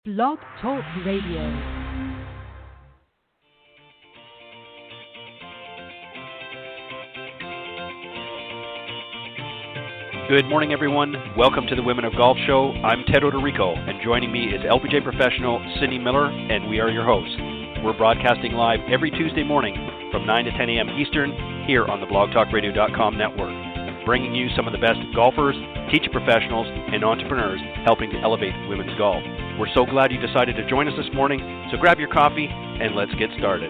Blog Talk Radio. Good morning, everyone. Welcome to the Women of Golf Show. I'm Ted Odorico, and joining me is LPGA professional Cindy Miller, and we are your hosts. We're broadcasting live every Tuesday morning from 9 to 10 a.m. Eastern here on the blogtalkradio.com network, bringing you some of the best golfers, teacher professionals, and entrepreneurs helping to elevate women's golf. We're so glad you decided to join us this morning, so grab your coffee and let's get started.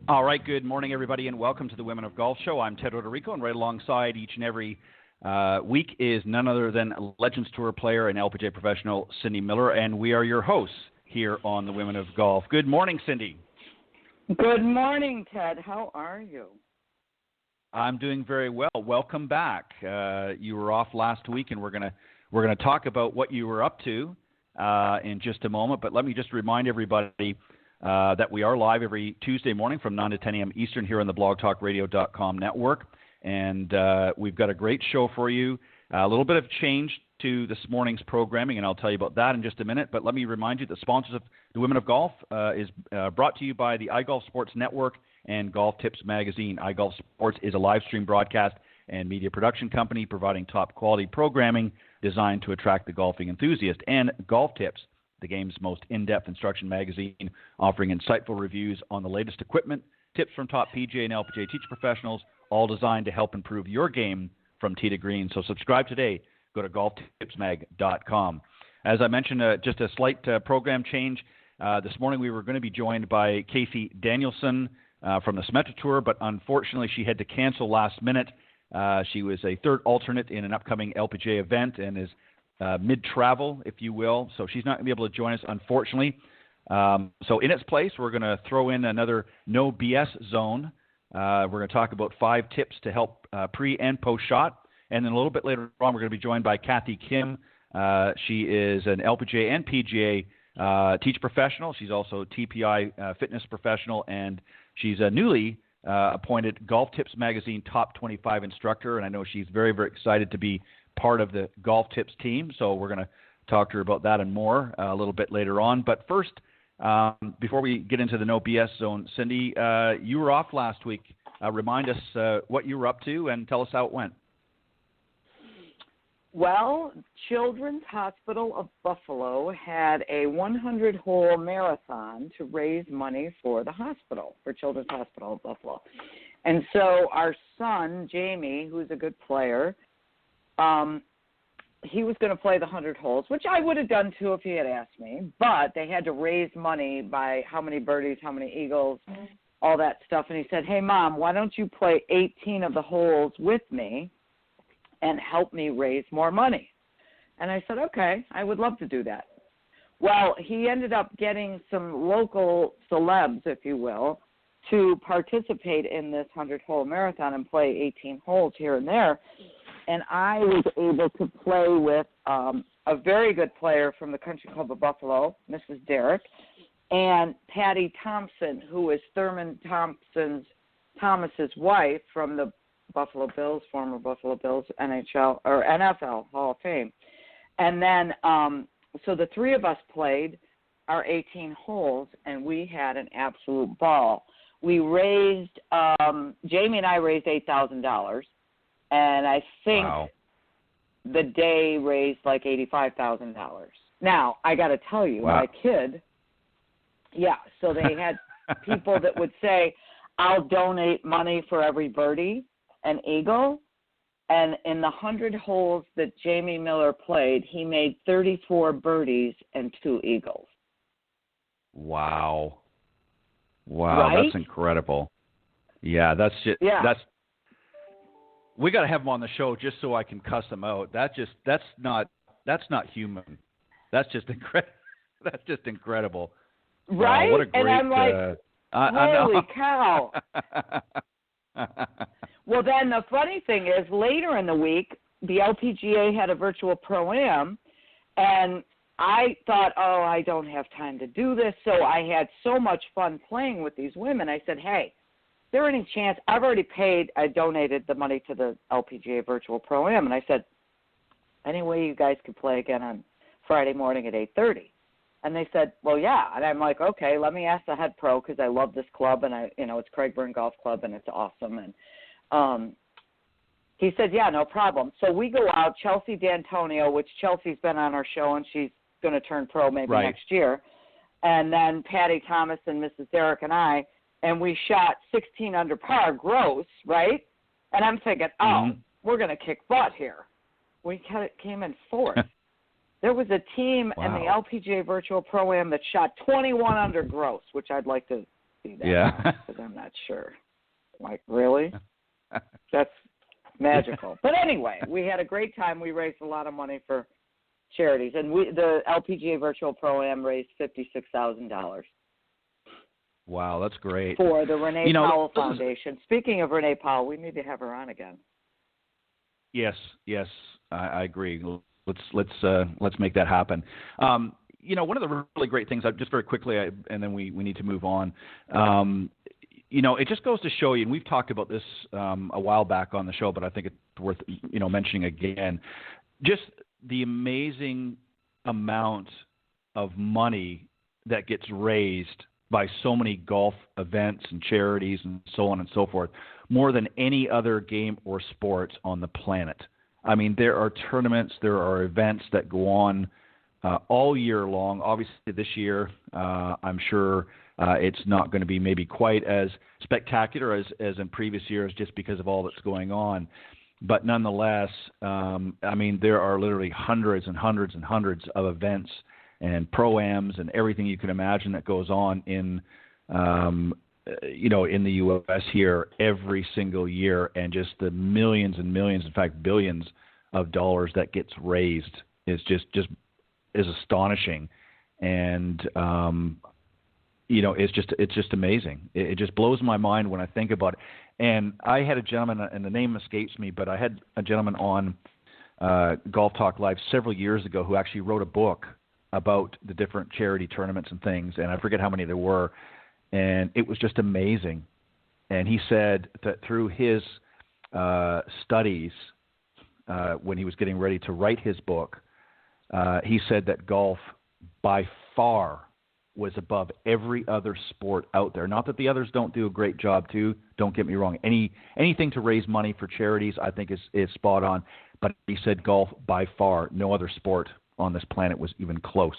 All right, good morning, everybody, and welcome to the Women of Golf Show. I'm Ted Odorico, and right alongside each and every week is none other than Legends Tour player and LPGA professional Cindy Miller, and we are your hosts here on the Women of Golf. Good morning, Cindy. Good morning, Ted. How are you? I'm doing very well. Welcome back. You were off last week, and we're gonna talk about what you were up to in just a moment. But let me just remind everybody that we are live every Tuesday morning from 9 to 10 a.m. Eastern here on the blogtalkradio.com network. And we've got a great show for you. A little bit of change to this morning's programming, and I'll tell you about that in just a minute. But let me remind you that sponsors of the Women of Golf is brought to you by the iGolf Sports Network and Golf Tips Magazine. iGolf Sports is a live stream broadcast and media production company providing top quality programming designed to attract the golfing enthusiast. And Golf Tips, the game's most in-depth instruction magazine, offering insightful reviews on the latest equipment, tips from top PGA and LPGA teacher professionals, all designed to help improve your game from tee to green. So subscribe today. Go to golftipsmag.com. As I mentioned, just a slight program change. This morning we were going to be joined by Cathy Danielson from the Symetra Tour, but unfortunately she had to cancel last minute. She was a third alternate in an upcoming LPGA event and is mid-travel, if you will. So she's not going to be able to join us, unfortunately. So in its place, we're going to throw in another no BS zone. We're going to talk about 5 tips to help pre- and post-shot. And then a little bit later on, we're going to be joined by Cathy Kim. She is an LPGA and PGA teacher professional. She's also a TPI fitness professional, and she's a newly appointed Golf Tips Magazine Top 25 instructor. And I know she's very, very excited to be part of the Golf Tips team. So we're going to talk to her about that and more a little bit later on. But first, before we get into the no BS zone, Cindy, you were off last week. Remind us what you were up to and tell us how it went. Well, Children's Hospital of Buffalo had a 100-hole marathon to raise money for the hospital, for Children's Hospital of Buffalo. And so our son, Jamie, who's a good player, he was going to play the 100 holes, which I would have done too if he had asked me, but they had to raise money by how many birdies, how many eagles, all that stuff. And he said, hey, Mom, why don't you play 18 of the holes with me and help me raise more money? And I said, okay, I would love to do that. Well, he ended up getting some local celebs, if you will, to participate in this 100-hole marathon and play 18 holes here and there. And I was able to play with a very good player from the Country Club of Buffalo, Mrs. Derrick, and Patty Thompson, who is Thurman Thomas's wife from the Buffalo Bills, former Buffalo Bills NHL or NFL Hall of Fame. And then, so the three of us played our 18 holes, and we had an absolute ball. We raised, Jamie and I raised $8,000, and I think the day raised like $85,000. Now, I got to tell you, my kid, so they had people that would say, I'll donate money for every birdie and eagle. And in the 100 holes that Jamie Miller played, he made 34 birdies and 2 eagles. Wow, right? That's incredible. Yeah, that's just we got to have him on the show just so I can cuss him out. That's not human. That's just incredible. Right? What a great, and I'm like, holy cow. Well, then the funny thing is, later in the week, the LPGA had a virtual Pro-Am, and I thought, oh, I don't have time to do this. So I had so much fun playing with these women. I said, hey, is there any chance? I've already paid. I donated the money to the LPGA Virtual Pro-Am. And I said, any way you guys could play again on Friday morning at 8:30? And they said, well, yeah. And I'm like, okay, let me ask the head pro because I love this club. And, it's Craigburn Golf Club, and it's awesome. And he said, yeah, no problem. So we go out, Chelsea D'Antonio, which Chelsea's been on our show, and she's going to turn pro maybe next year. And then Patty Thomas and Mrs. Derrick and I, and we shot 16 under par gross, right? And I'm thinking, we're going to kick butt here. We came in fourth. There was a team in the LPGA Virtual Pro-Am that shot 21 under gross, which I'd like to see that. Yeah. Because I'm not sure. Like, really? That's magical. But anyway, we had a great time. We raised a lot of money for charities. And the LPGA Virtual Pro-Am raised $56,000. Wow, that's great. For the Renee Powell Foundation. Speaking of Renee Powell, we need to have her on again. Yes, I agree. Let's make that happen. One of the really great things, just very quickly, and then we need to move on. It just goes to show you, and we've talked about this a while back on the show, but I think it's worth mentioning again. Just the amazing amount of money that gets raised by so many golf events and charities and so on and so forth, more than any other game or sport on the planet. I mean, there are tournaments, there are events that go on all year long. Obviously, this year, I'm sure it's not going to be maybe quite as spectacular as in previous years just because of all that's going on. But nonetheless, there are literally hundreds and hundreds and hundreds of events and pro-ams and everything you can imagine that goes on in the U.S. here every single year, and just the millions and millions, in fact, billions of dollars that gets raised is just is astonishing. And, it's just amazing. It just blows my mind when I think about it. And I had a gentleman, and the name escapes me, but I had a gentleman on Golf Talk Live several years ago who actually wrote a book about the different charity tournaments and things, and I forget how many there were. And it was just amazing. And he said that through his studies, when he was getting ready to write his book, he said that golf by far was above every other sport out there. Not that the others don't do a great job too. Don't get me wrong. Anything to raise money for charities, I think is spot on. But he said golf by far, no other sport on this planet was even close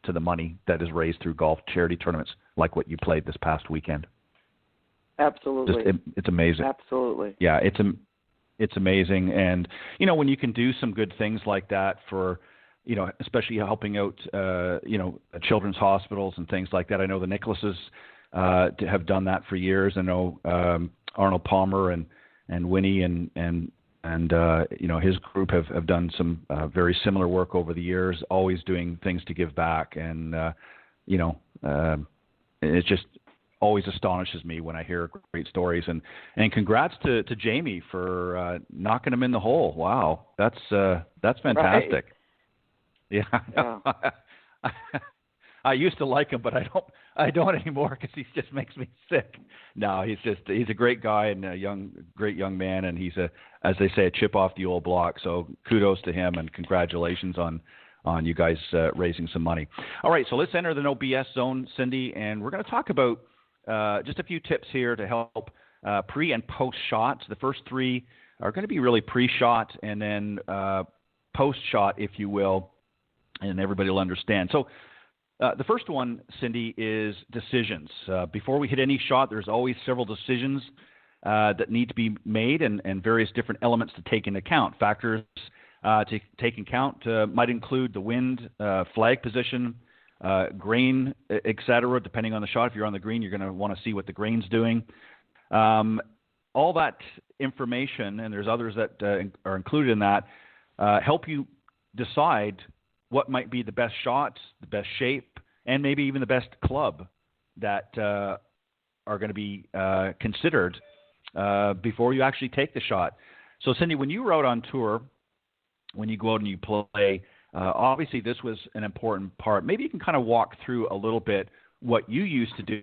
to the money that is raised through golf charity tournaments like what you played this past weekend. Absolutely. It's amazing. Absolutely. Yeah, it's amazing. And, when you can do some good things like that for, especially helping out, children's hospitals and things like that. I know the Nicholases have done that for years. I know Arnold Palmer and Winnie and his group have done some very similar work over the years, always doing things to give back. And, it just always astonishes me when I hear great stories. And congrats to Jamie for knocking him in the hole. Wow, that's fantastic. Right. Yeah. I used to like him, but I don't anymore because he just makes me sick. No, he's a great guy and a great young man, and he's as they say, a chip off the old block. So kudos to him and congratulations on you guys raising some money. All right, so let's enter the no BS zone, Cindy, and we're going to talk about just a few tips here to help pre and post shots. The first three are going to be really pre-shot and then post-shot, if you will, and everybody will understand. So the first one, Cindy, is decisions. Before we hit any shot, there's always several decisions that need to be made and various different elements to take into account. Factors to take into account might include the wind, flag position, grain, etc. Depending on the shot. If you're on the green, you're going to want to see what the grain's doing. All that information, and there's others that are included in that, help you decide what might be the best shots, the best shape, and maybe even the best club that are going to be considered before you actually take the shot. So, Cindy, when you were out on tour, when you go out and you play, Obviously, this was an important part. Maybe you can kind of walk through a little bit what you used to do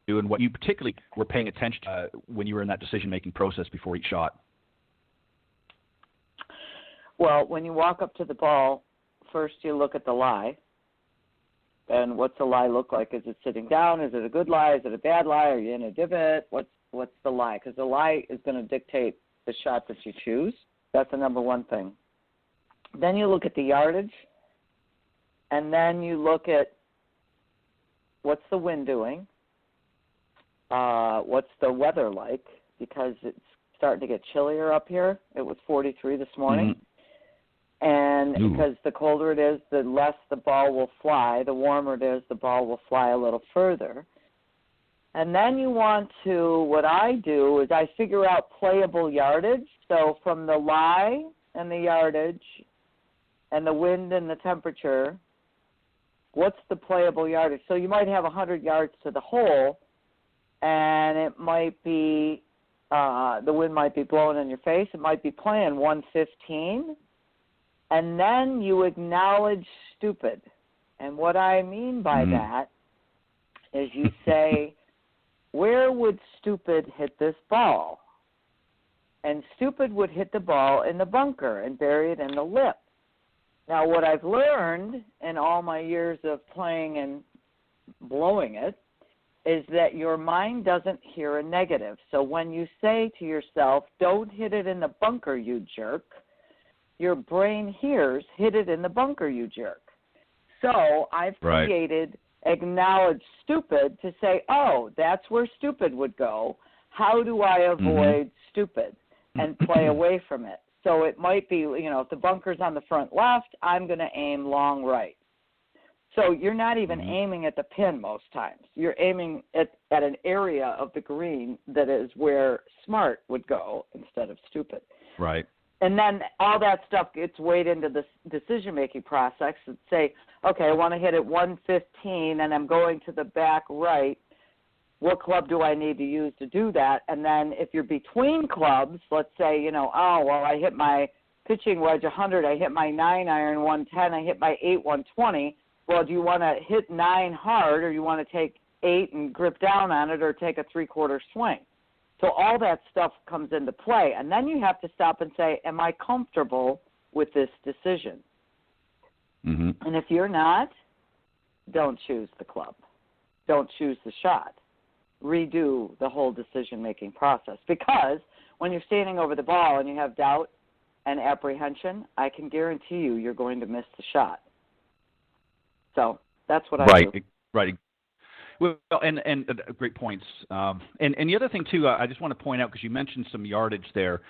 and what you particularly were paying attention to when you were in that decision-making process before each shot. Well, when you walk up to the ball, first you look at the lie. And what's the lie look like? Is it sitting down? Is it a good lie? Is it a bad lie? Are you in a divot? What's the lie? Because the lie is going to dictate the shot that you choose. That's the number one thing. Then you look at the yardage, and then you look at what's the wind doing, what's the weather like, because it's starting to get chillier up here. It was 43 this morning. Mm-hmm. And because the colder it is, the less the ball will fly. The warmer it is, the ball will fly a little further. And then you want to, what I do is I figure out playable yardage. So from the lie and the yardage and the wind and the temperature, what's the playable yardage? So you might have 100 yards to the hole, and it might be, the wind might be blowing in your face. It might be playing 115. And then you acknowledge stupid. And what I mean by that is you say, where would stupid hit this ball? And stupid would hit the ball in the bunker and bury it in the lip. Now, what I've learned in all my years of playing and blowing it is that your mind doesn't hear a negative. So when you say to yourself, don't hit it in the bunker, you jerk, your brain hears, hit it in the bunker, you jerk. So I've created acknowledge stupid to say, oh, that's where stupid would go. How do I avoid stupid and play away from it? So it might be, if the bunker's on the front left, I'm going to aim long right. So you're not even aiming at the pin most times. You're aiming at an area of the green that is where smart would go instead of stupid. Right. And then all that stuff gets weighed into the decision-making process and say, okay, I want to hit it 115 and I'm going to the back right. What club do I need to use to do that? And then if you're between clubs, let's say, I hit my pitching wedge 100, I hit my 9-iron 110, I hit my 8 120. Well, do you want to hit 9 hard or you want to take 8 and grip down on it or take a 3/4 swing? So all that stuff comes into play. And then you have to stop and say, am I comfortable with this decision? And if you're not, don't choose the club. Don't choose the shot. Redo the whole decision-making process. Because when you're standing over the ball and you have doubt and apprehension, I can guarantee you're going to miss the shot. So that's what I do. Right. Well, and great points. And the other thing, too, I just want to point out, because you mentioned some yardage there.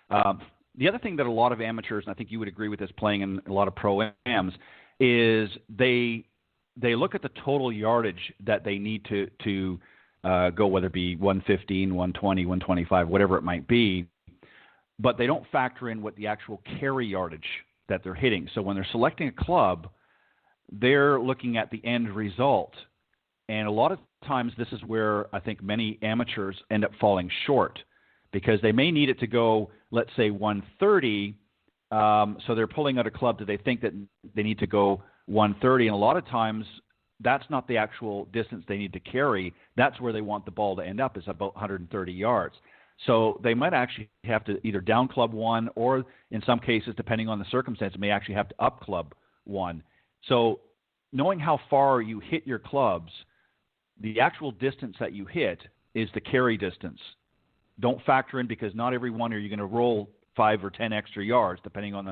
The other thing that a lot of amateurs, and I think you would agree with this playing in a lot of pro-ams, is they look at the total yardage that they need to go, whether it be 115, 120, 125, whatever it might be, but they don't factor in what the actual carry yardage that they're hitting. So when they're selecting a club, they're looking at the end result. And a lot of times this is where I think many amateurs end up falling short, because they may need it to go, let's say, 130. So they're pulling out a club that they think that they need to go 130. And a lot of times that's not the actual distance they need to carry. That's where they want the ball to end up, is about 130 yards. So they might actually have to either down club one, or in some cases, depending on the circumstance, may actually have to up club one. So knowing how far you hit your clubs, the actual distance that you hit is the carry distance. Don't factor in, because not every one are you going to roll 5 or 10 extra yards, depending on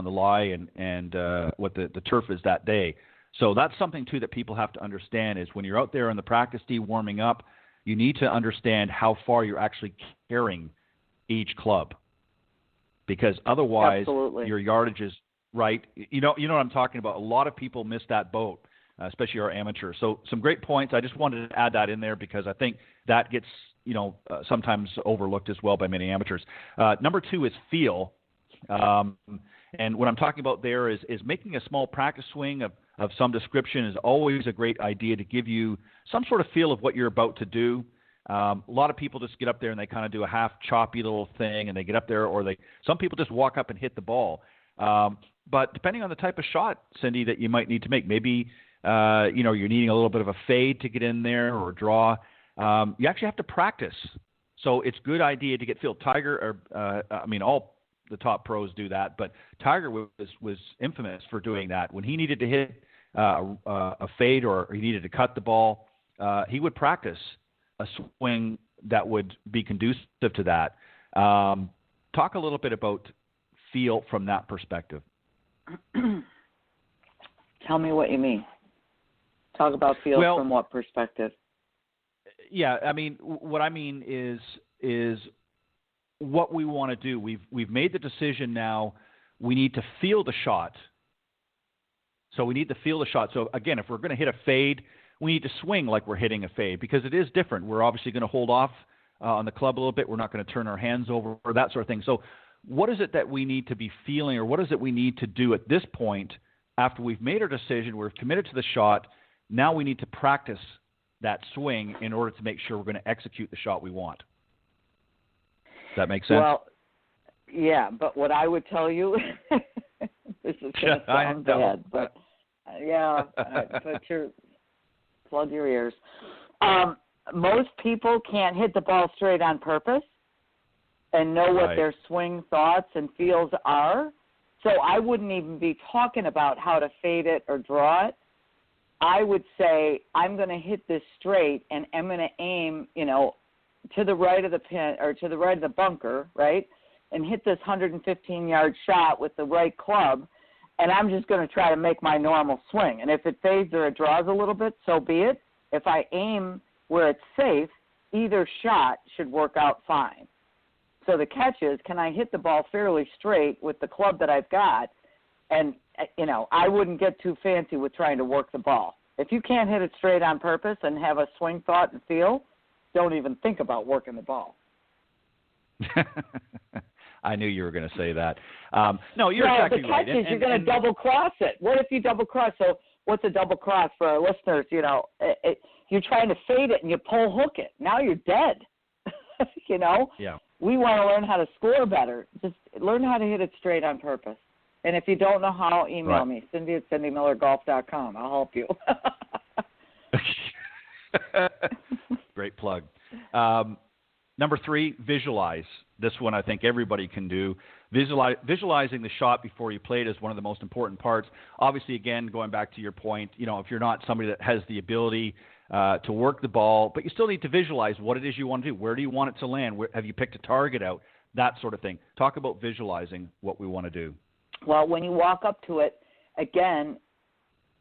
the lie and what the turf is that day. So that's something, too, that people have to understand, is when you're out there in the practice tee warming up, you need to understand how far you're actually carrying each club, because otherwise your yardage is right. You know what I'm talking about. A lot of people miss that boat, especially our amateurs. So some great points. I just wanted to add that in there, because I think that gets sometimes overlooked as well by many amateurs. Number 2 is feel. And what I'm talking about there is making a small practice swing of some description is always a great idea to give you some sort of feel of what you're about to do. A lot of people just get up there and they kind of do a half choppy little thing, and they get up there, or some people just walk up and hit the ball. But depending on the type of shot, Cindy, that you might need to make, maybe you're needing a little bit of a fade to get in there or draw. You actually have to practice. So it's a good idea to get feel. Tiger, all the top pros do that, but Tiger was infamous for doing that. When he needed to hit a fade or he needed to cut the ball, he would practice a swing that would be conducive to that. Talk a little bit about feel from that perspective. Tell me what you mean. Talk about feel from what perspective? Yeah, I mean, what I mean is what we want to do. We've made the decision now. We need to feel the shot. So we need to feel the shot. So again, if we're going to hit a fade, we need to swing like we're hitting a fade because it is different. We're obviously going to hold off on the club a little bit. We're not going to turn our hands over or that sort of thing. So what is it that we need to be feeling, or what is it we need to do at this point after we've made our decision, we're committed to the shot, now we need to practice that swing in order to make sure we're going to execute the shot we want? Does that make sense? Well, yeah, but what I would tell you, this is going to sound bad, but plug your ears. Most people can't hit the ball straight on purpose and know what their swing thoughts and feels are. So I wouldn't even be talking about how to fade it or draw it. I would say I'm going to hit this straight and I'm going to aim, to the right of the pin or to the right of the bunker, right, and hit this 115-yard shot with the right club, and I'm just going to try to make my normal swing. And if it fades or it draws a little bit, so be it. If I aim where it's safe, either shot should work out fine. So the catch is, can I hit the ball fairly straight with the club that I've got? And, I wouldn't get too fancy with trying to work the ball. If you can't hit it straight on purpose and have a swing thought and feel, don't even think about working the ball. I knew you were going to say that. No, you're exactly right. The catch is you're going to double cross it. What if you double cross? So what's a double cross for our listeners? You're trying to fade it and you pull hook it. Now you're dead. Yeah. We want to learn how to score better. Just learn how to hit it straight on purpose. And if you don't know how, email me, Cindy@CindyMillerGolf.com. I'll help you. Great plug. Number 3, visualize. This one I think everybody can do. Visualizing the shot before you play it is one of the most important parts. Obviously, again, going back to your point, if you're not somebody that has the ability to work the ball, but you still need to visualize what it is you want to do. Where do you want it to land? Have you picked a target out? That sort of thing. Talk about visualizing what we want to do. Well, when you walk up to it, again,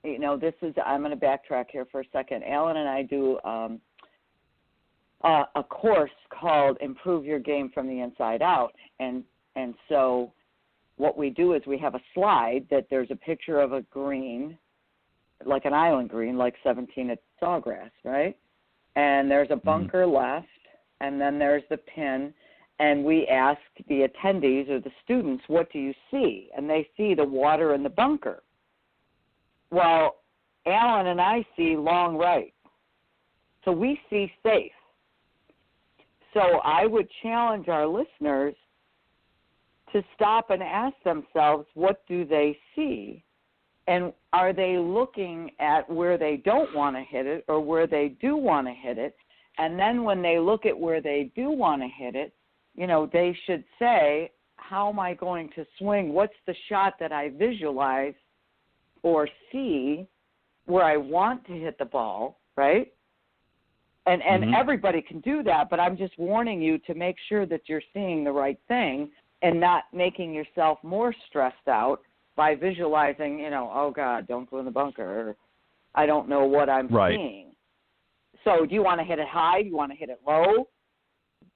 I'm going to backtrack here for a second. Alan and I do a course called Improve Your Game from the Inside Out. And so what we do is we have a slide that there's a picture of a green, like an island green, like 17 at Sawgrass, right? And there's a bunker left, and then there's the pin. And we ask the attendees or the students, what do you see? And they see the water in the bunker. Well, Alan and I see long right. So we see safe. So I would challenge our listeners to stop and ask themselves, what do they see? And are they looking at where they don't want to hit it or where they do want to hit it? And then when they look at where they do want to hit it, they should say, how am I going to swing? What's the shot that I visualize or see where I want to hit the ball, right? And everybody can do that, but I'm just warning you to make sure that you're seeing the right thing and not making yourself more stressed out by visualizing, oh, God, don't go in the bunker, or I don't know what I'm seeing. So do you want to hit it high? Do you want to hit it low?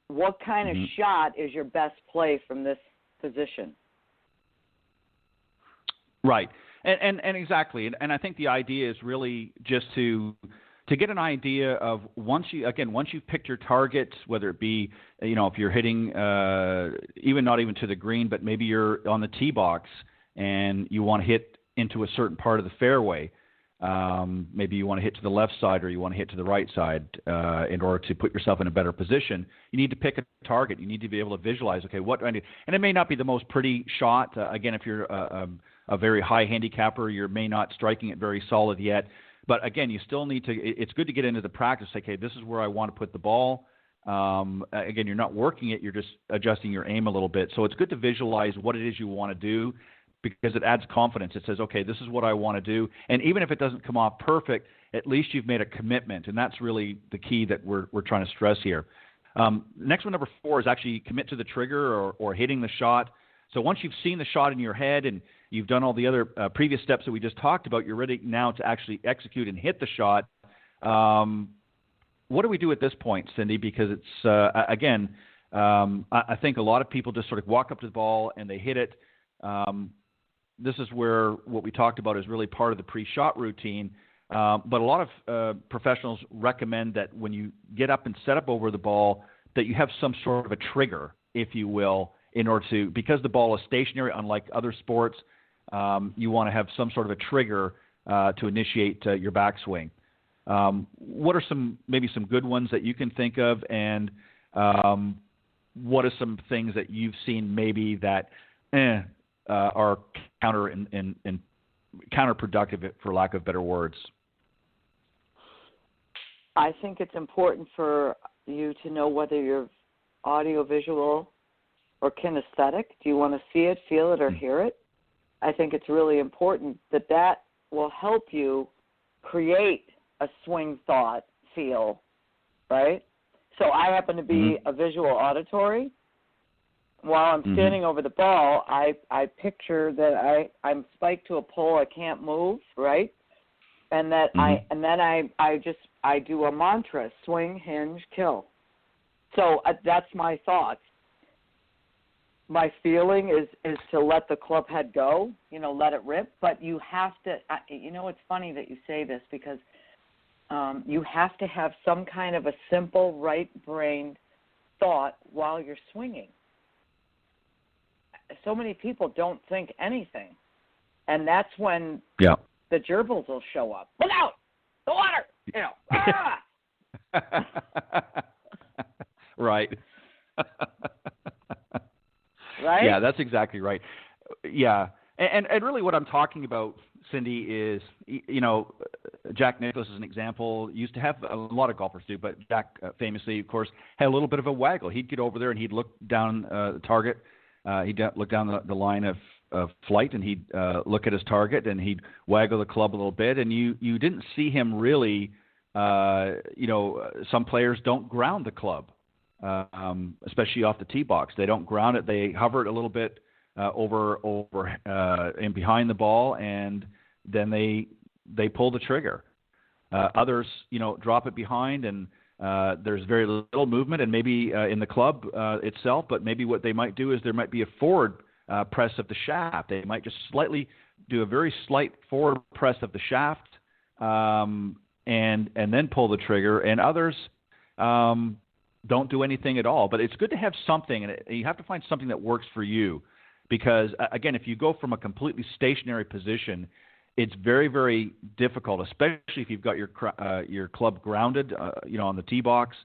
What kind of shot is your best play from this position? Right. And exactly. And I think the idea is really just to get an idea of once you've picked your target, whether it be, if you're hitting even not even to the green, but maybe you're on the tee box and you want to hit into a certain part of the fairway, maybe you want to hit to the left side or you want to hit to the right side in order to put yourself in a better position. You need to pick a target. You need to be able to visualize, okay, what do I do? And it may not be the most pretty shot. Again, if you're a very high handicapper, you may not striking it very solid yet. But again, you still need to – it's good to get into the practice. Okay, this is where I want to put the ball. Again, you're not working it. You're just adjusting your aim a little bit. So it's good to visualize what it is you want to do, because it adds confidence. It says, okay, this is what I want to do. And even if it doesn't come off perfect, at least you've made a commitment. And that's really the key that we're trying to stress here. Next one, number 4, is actually commit to the trigger or hitting the shot. So once you've seen the shot in your head and you've done all the other previous steps that we just talked about, you're ready now to actually execute and hit the shot. What do we do at this point, Cindy? Because it's, again, I think a lot of people just sort of walk up to the ball and they hit it. This is where what we talked about is really part of the pre-shot routine. But a lot of professionals recommend that when you get up and set up over the ball, that you have some sort of a trigger, if you will, in order to, because the ball is stationary, unlike other sports, you want to have some sort of a trigger to initiate your backswing. What are maybe some good ones that you can think of, and what are some things that you've seen maybe that are counterproductive, for lack of better words? I think it's important for you to know whether you're audio-visual or kinesthetic. Do you want to see it, feel it, or hear it? I think it's really important that will help you create a swing, thought, feel, right? So I happen to be a visual auditory. While I'm standing over the ball, I picture that I'm spiked to a pole, I can't move, right? And that I do a mantra: swing, hinge, kill. So that's my thoughts. My feeling is to let the club head go, let it rip. But you have to, it's funny that you say this, because you have to have some kind of a simple right-brained thought while you're swinging. So many people don't think anything, and that's when the gerbils will show up. Look out! The water! Right. Right? Yeah, that's exactly right. Yeah, and really what I'm talking about, Cindy, is, Jack Nicklaus is an example. Used to have a lot of golfers do, but Jack famously, of course, had a little bit of a waggle. He'd get over there and he'd look down the target. He'd look down the line of flight, and he'd look at his target, and he'd waggle the club a little bit. And you didn't see him really. Some players don't ground the club, especially off the tee box. They don't ground it. They hover it a little bit over and behind the ball, and then they pull the trigger. Others, drop it behind, and there's very little movement, and maybe in the club itself, but maybe what they might do is there might be a forward press of the shaft. They might just do a very slight forward press of the shaft, and then pull the trigger. And others don't do anything at all. But it's good to have something, and you have to find something that works for you, because again, if you go from a completely stationary position, it's very, very difficult, especially if you've got your club grounded, on the tee box.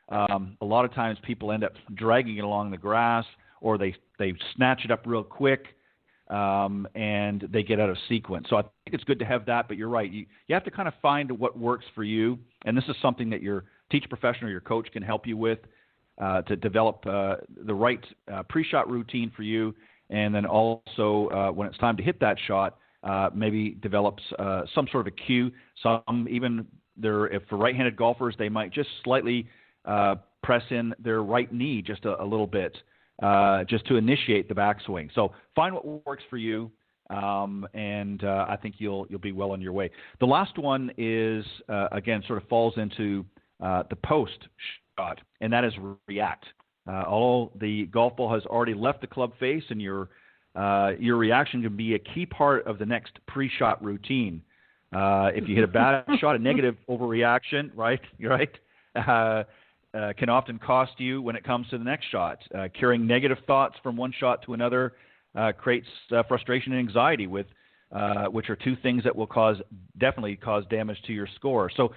A lot of times people end up dragging it along the grass, or they snatch it up real quick, and they get out of sequence. So I think it's good to have that, but you're right. You have to kind of find what works for you, and this is something that your teacher professional or your coach can help you with to develop the right pre-shot routine for you, and then also when it's time to hit that shot, maybe develops some sort of a cue. Some even if for right-handed golfers, they might just slightly press in their right knee just a little bit, just to initiate the backswing. So find what works for you, and I think you'll be well on your way. The last one is again sort of falls into the post shot, and that is react. Although the golf ball has already left the club face, and your reaction can be a key part of the next pre-shot routine. If you hit a bad shot, a negative overreaction, right, can often cost you when it comes to the next shot. Carrying negative thoughts from one shot to another creates frustration and anxiety with which are two things that will definitely cause damage to your score. So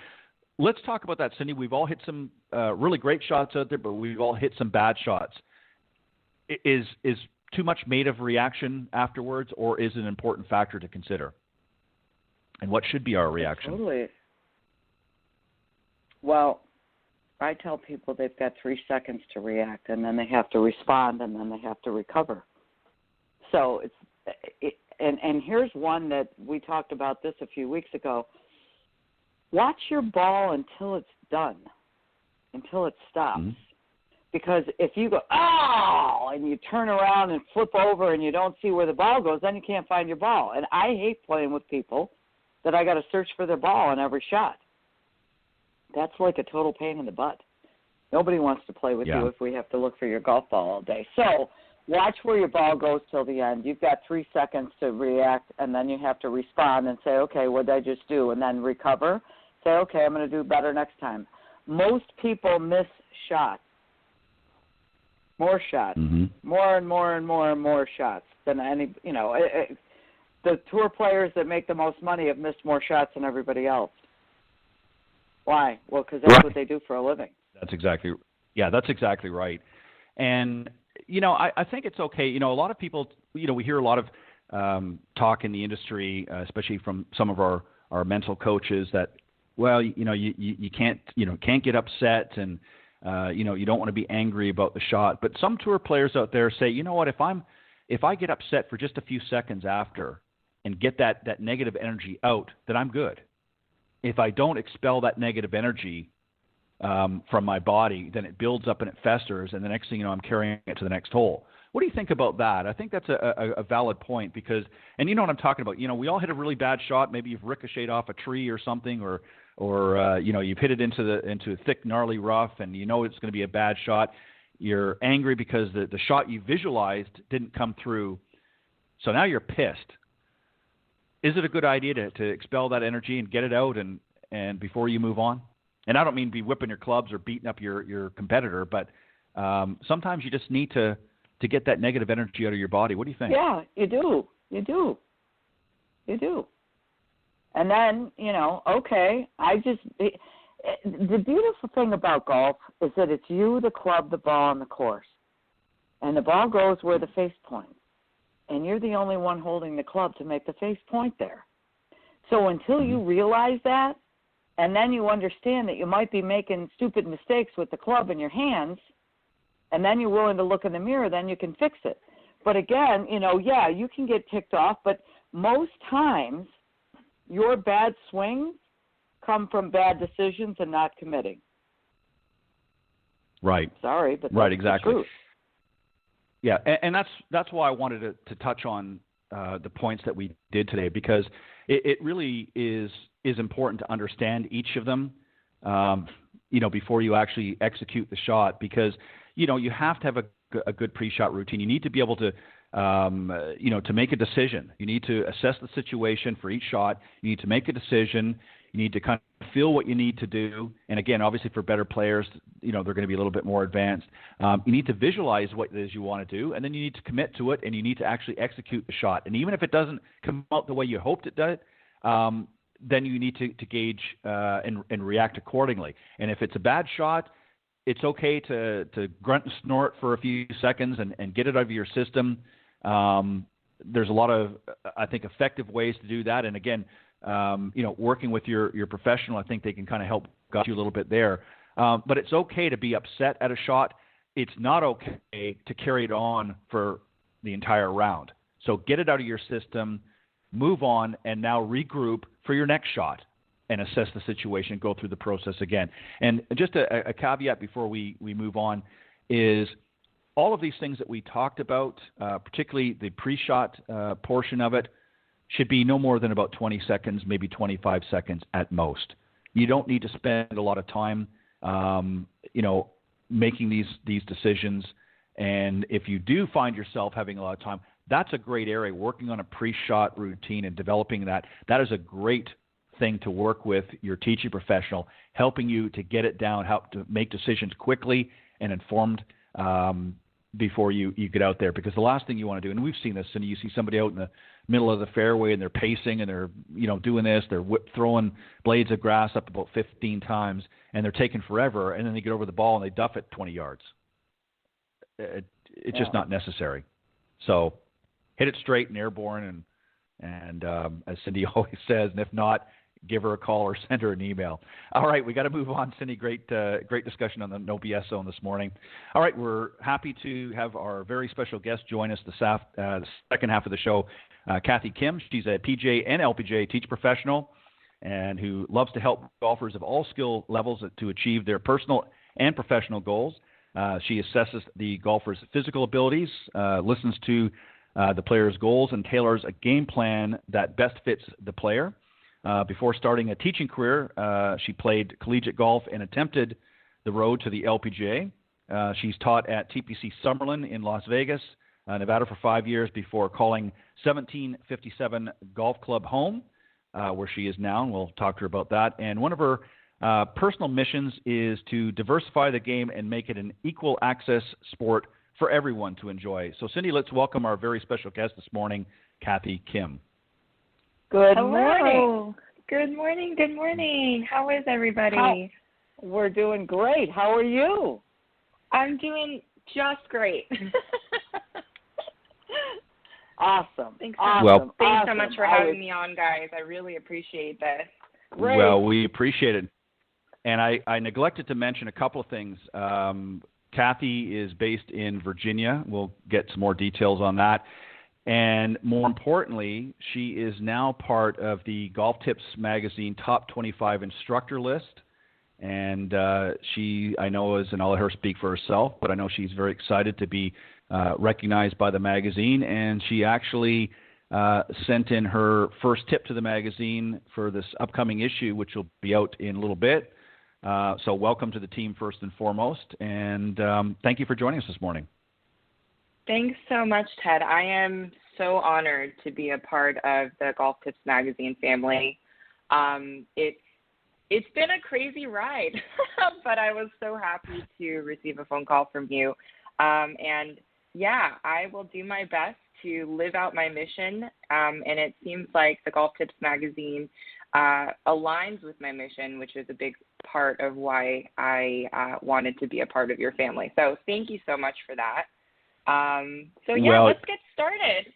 let's talk about that, Cindy. We've all hit some really great shots out there, but we've all hit some bad shots. Is too much made of reaction afterwards, or is it an important factor to consider? And what should be our reaction? Totally. Well, I tell people they've got 3 seconds to react, and then they have to respond, and then they have to recover. So and here's one that we talked about this a few weeks ago. Watch your ball until it's done, until it stops. Mm-hmm. Because if you go, oh, and you turn around and flip over and you don't see where the ball goes, then you can't find your ball. And I hate playing with people that I got to search for their ball on every shot. That's like a total pain in the butt. Nobody wants to play with you if we have to look for your golf ball all day. So watch where your ball goes till the end. You've got 3 seconds to react, and then you have to respond and say, okay, what did I just do? And then recover. Say, okay, I'm going to do better next time. Most people miss shots. More shots. Mm-hmm. More and more and more and more shots than any, the tour players that make the most money have missed more shots than everybody else. Why? Well, because that's what they do for a living. That's exactly right. And, I think it's okay. A lot of people, we hear a lot of talk in the industry, especially from some of our mental coaches that, well, you can't get upset and, you don't want to be angry about the shot. But some tour players out there say, you know what, if I get upset for just a few seconds after and get that negative energy out, then I'm good. If I don't expel that negative energy from my body, then it builds up and it festers, and the next thing you know, I'm carrying it to the next hole. What do you think about that? I think that's a valid point because, and you know what I'm talking about. We all hit a really bad shot. Maybe you've ricocheted off a tree or something, or you've hit it into a thick, gnarly rough, and it's going to be a bad shot. You're angry because the shot you visualized didn't come through, so now you're pissed. Is it a good idea to expel that energy and get it out and before you move on? And I don't mean be whipping your clubs or beating up your competitor, but sometimes you just need to get that negative energy out of your body. What do you think? Yeah, you do. And then, okay, the beautiful thing about golf is that it's you, the club, the ball, and the course. And the ball goes where the face points. And you're the only one holding the club to make the face point there. So until you realize that, and then you understand that you might be making stupid mistakes with the club in your hands, and then you're willing to look in the mirror, then you can fix it. But again, you can get ticked off, but most times your bad swings come from bad decisions and not committing. Right. Sorry, but that's right, exactly. The truth. Yeah, and that's why I wanted to touch on the points that we did today, because it really is important to understand each of them, before you actually execute the shot, because you have to have a good pre-shot routine. You need to be able to to make a decision. You need to assess the situation for each shot. You need to make a decision. You need to kind of feel what you need to do. And again, obviously for better players, they're going to be a little bit more advanced. You need to visualize what it is you want to do, and then you need to commit to it, and you need to actually execute the shot. And even if it doesn't come out the way you hoped it did, then you need to gauge and react accordingly. And if it's a bad shot, it's okay to grunt and snort for a few seconds and get it out of your system. There's a lot of, I think, effective ways to do that. And again, working with your professional, I think they can kind of help guide you a little bit there. But it's okay to be upset at a shot. It's not okay to carry it on for the entire round. So get it out of your system, move on, and now regroup for your next shot and assess the situation, go through the process again. And just a caveat before we move on is all of these things that we talked about, particularly the pre-shot portion of it, should be no more than about 20 seconds, maybe 25 seconds at most. You don't need to spend a lot of time, making these decisions. And if you do find yourself having a lot of time, that's a great area. Working on a pre-shot routine and developing that is a great thing to work with your teaching professional, helping you to get it down, help to make decisions quickly and informed, before you get out there, because the last thing you want to do, and we've seen this, and you see somebody out in the middle of the fairway and they're pacing and they're doing this, they're throwing blades of grass up about 15 times and they're taking forever, and then they get over the ball and they duff it 20 yards. It's just not necessary. So hit it straight and airborne, and as Cindy always says, and if not, give her a call or send her an email. All right, we got to move on, Cindy. Great discussion on the No BS Zone this morning. All right, we're happy to have our very special guest join us the second half of the show, Cathy Kim. She's a PGA and LPGA teach professional, and who loves to help golfers of all skill levels to achieve their personal and professional goals. She assesses the golfer's physical abilities, listens to the player's goals, and tailors a game plan that best fits the player. Before starting a teaching career, she played collegiate golf and attempted the road to the LPGA. She's taught at TPC Summerlin in Las Vegas, Nevada for 5 years before calling 1757 Golf Club home, where she is now, and we'll talk to her about that. And one of her personal missions is to diversify the game and make it an equal access sport for everyone to enjoy. So, Cindy, let's welcome our very special guest this morning, Cathy Kim. Good Hello. morning. Good morning. Good morning. How is everybody? We're doing great. How are you? I'm doing just great. Awesome. Thanks so much for having me on, guys. I really appreciate this. Great. Well, we appreciate it. And I neglected to mention a couple of things. Cathy is based in Virginia. We'll get some more details on that. And more importantly, she is now part of the Golf Tips Magazine Top 25 Instructor List. And she, I know, and I'll let her speak for herself, but I know she's very excited to be recognized by the magazine. And she actually sent in her first tip to the magazine for this upcoming issue, which will be out in a little bit. So welcome to the team first and foremost. And thank you for joining us this morning. Thanks so much, Ted. I am so honored to be a part of the Golf Tips Magazine family. It's been a crazy ride, but I was so happy to receive a phone call from you. And yeah, I will do my best to live out my mission. And it seems like the Golf Tips Magazine aligns with my mission, which is a big part of why I wanted to be a part of your family. So thank you so much for that. Let's get started.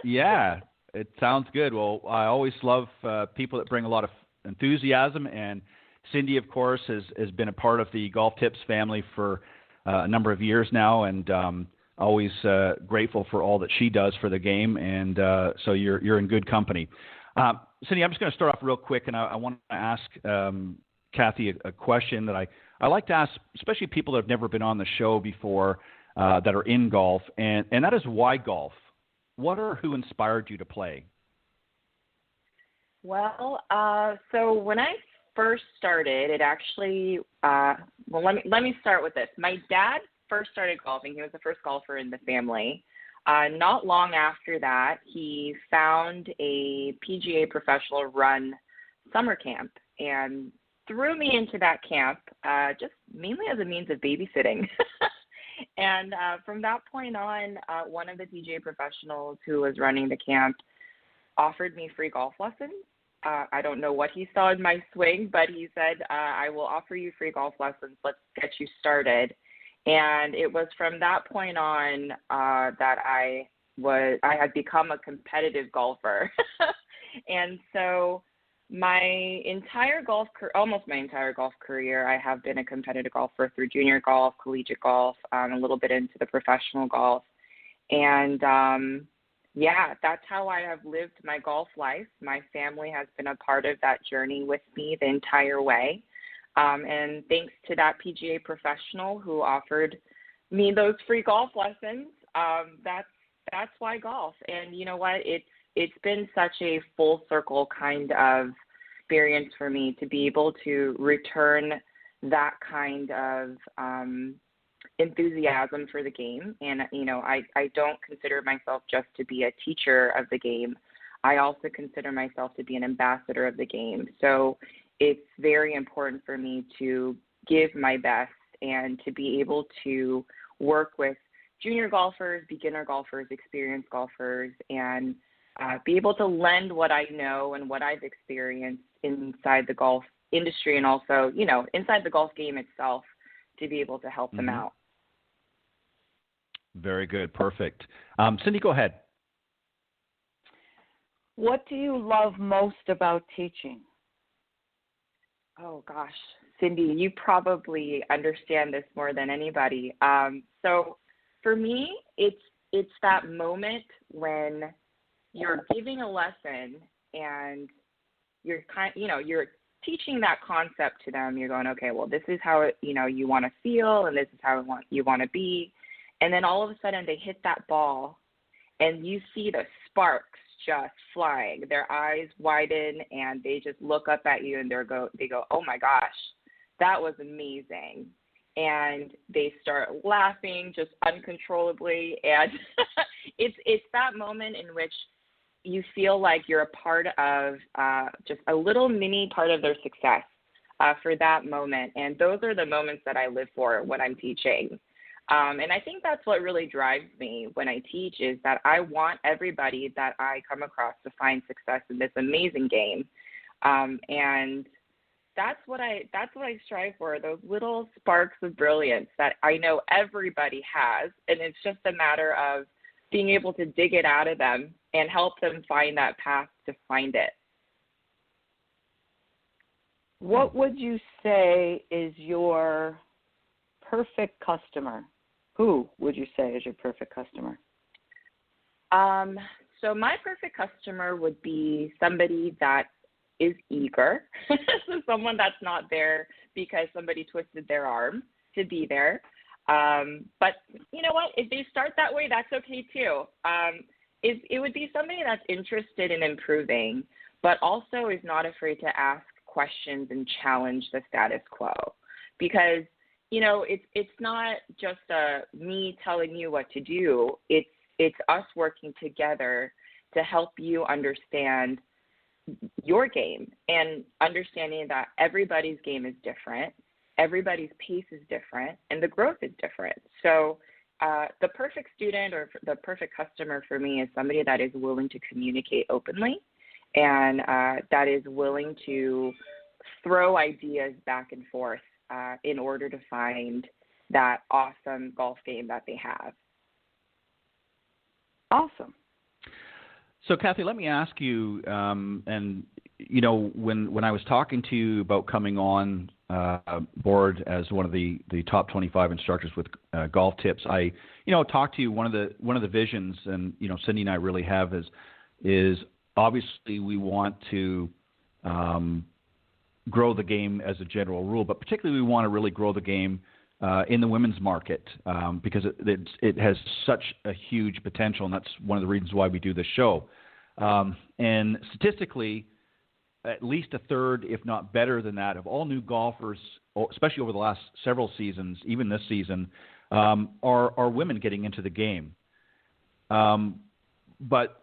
Yeah, it sounds good. Well, I always love people that bring a lot of enthusiasm, and Cindy, of course, has been a part of the Golf Tips family for a number of years now, and always grateful for all that she does for the game, and so you're in good company. Cindy, I'm just going to start off real quick, and I want to ask Cathy a question that I like to ask, especially people that have never been on the show before, that are in golf, and that is why golf? What or who inspired you to play? Well, so when I first started, it actually, let me start with this. My dad first started golfing. He was the first golfer in the family. Not long after that, he found a PGA professional run summer camp and threw me into that camp, just mainly as a means of babysitting. And from that point on, one of the PGA professionals who was running the camp offered me free golf lessons. I don't know what he saw in my swing, but he said, I will offer you free golf lessons. Let's get you started. And it was from that point on that I had become a competitive golfer. And so almost my entire golf career, I have been a competitive golfer through junior golf, collegiate golf, a little bit into the professional golf. And that's how I have lived my golf life. My family has been a part of that journey with me the entire way. And thanks to that PGA professional who offered me those free golf lessons, that's why golf. And you know what? It's been such a full circle kind of experience for me to be able to return that kind of enthusiasm for the game. And, I don't consider myself just to be a teacher of the game. I also consider myself to be an ambassador of the game. So it's very important for me to give my best and to be able to work with junior golfers, beginner golfers, experienced golfers, and be able to lend what I know and what I've experienced inside the golf industry and also, inside the golf game itself to be able to help them out. Very good. Perfect. Cindy, go ahead. What do you love most about teaching? Oh, gosh. Cindy, you probably understand this more than anybody. So for me, it's that moment when you're giving a lesson and you're you're teaching that concept to them. You're going, okay, well, this is how it, you want to feel, and this is how you want to be. And then all of a sudden they hit that ball and you see the sparks just flying. Their eyes widen and they just look up at you and they go, oh my gosh, that was amazing. And they start laughing just uncontrollably. And it's that moment in which you feel like you're a part of just a little mini part of their success for that moment. And those are the moments that I live for when I'm teaching. And I think that's what really drives me when I teach is that I want everybody that I come across to find success in this amazing game. And that's what I strive for, those little sparks of brilliance that I know everybody has. And it's just a matter of being able to dig it out of them and help them find that path to find it. What would you say is your perfect customer? Who would you say is your perfect customer? So my perfect customer would be somebody that is eager. So someone that's not there because somebody twisted their arm to be there. But you know what? If they start that way, that's okay too. It would be somebody that's interested in improving, but also is not afraid to ask questions and challenge the status quo. Because it's not just me telling you what to do. It's us working together to help you understand your game and understanding that everybody's game is different, everybody's pace is different, and the growth is different. So the perfect student or the perfect customer for me is somebody that is willing to communicate openly and that is willing to throw ideas back and forth in order to find that awesome golf game that they have. Awesome. So, Cathy, let me ask you, when I was talking to you about coming on board as one of the top 25 instructors with golf tips, I, talked to you. One of the visions, and Cindy and I really have is obviously we want to grow the game as a general rule, but particularly we want to really grow the game in the women's market because it has such a huge potential, and that's one of the reasons why we do this show. And statistically, at least a third, if not better than that, of all new golfers, especially over the last several seasons, even this season, are women getting into the game. But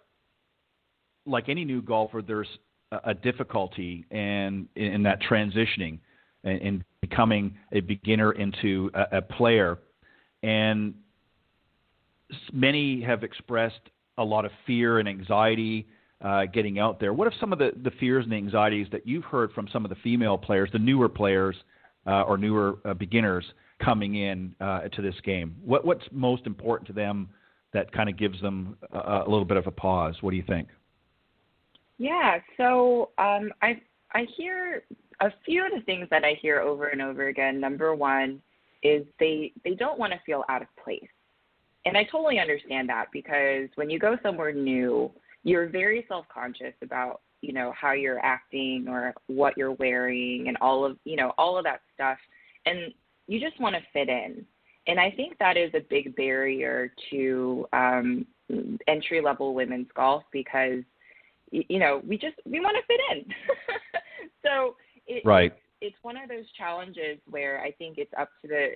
like any new golfer, there's a difficulty in that transitioning and becoming a beginner into a player. And many have expressed a lot of fear and anxiety getting out there. What are some of the fears and anxieties that you've heard from some of the female players, the newer players or newer beginners coming in to this game? What's most important to them that kind of gives them a little bit of a pause? What do you think? Yeah, so I hear a few of the things that I hear over and over again. Number one is they don't want to feel out of place. And I totally understand that because when you go somewhere new, you're very self-conscious about, how you're acting or what you're wearing and all of that stuff. And you just want to fit in. And I think that is a big barrier to entry-level women's golf because, we want to fit in. So it's one of those challenges where I think it's up to